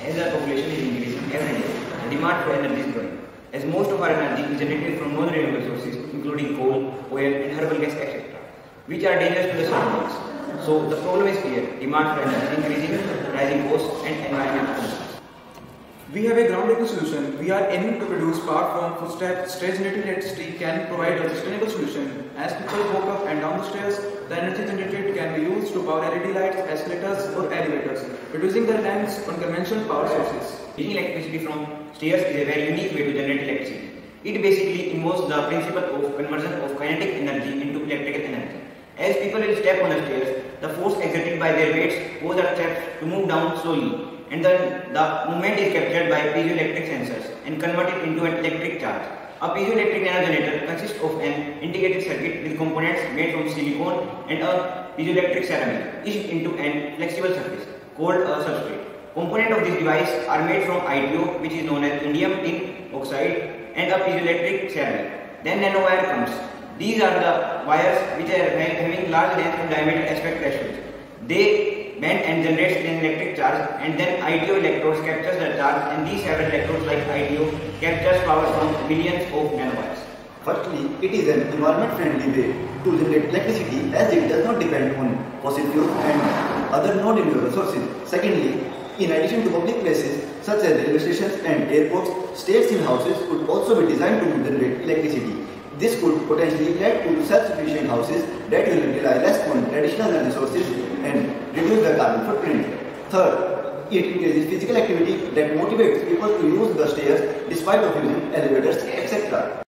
As our population is increasing every day, the demand for energy is growing. As most of our energy is generated from non-renewable sources, including coal, oil, and herbal gas, etc., which are dangerous to the surroundings. So the problem is clear: demand for energy is increasing, rising costs, and environmental concerns. We have a groundbreaking solution. We are aiming to produce power from footsteps. Stage generated electricity can provide a sustainable solution. As people walk up and down the stairs, the energy generated can be used to power LED lights, escalators, or elevators, reducing the reliance on conventional power sources. Using electricity from stairs is a very unique way to generate electricity. It basically involves the principle of conversion of kinetic energy into electrical energy. As people will step on the stairs, the force exerted by their weights cause the steps to move down slowly, and then the movement is captured by piezoelectric sensors and converted into an electric charge. A piezoelectric nanogenerator consists of an integrated circuit with components made from silicon and a piezoelectric ceramic etched into an flexible surface called a substrate. Components of this device are made from ITO, which is known as indium tin oxide, and a piezoelectric ceramic. Then nanowire comes. These are the wires which are having large length and diameter aspect ratios. They bend and generate an electric charge, and then ITO electrodes captures the charge, and these several electrodes like ITO captures power from millions of nanowires. Firstly, it is an environment-friendly way to generate electricity as it does not depend on fossil fuels and other non-renewable sources. Secondly, in addition to public places such as railway stations and airports, states in houses could also be designed to generate electricity. This could potentially lead to self-sufficient houses that will rely less on traditional energy sources and reduce the carbon footprint. Third, it increases physical activity that motivates people to use the stairs despite of using elevators, etc.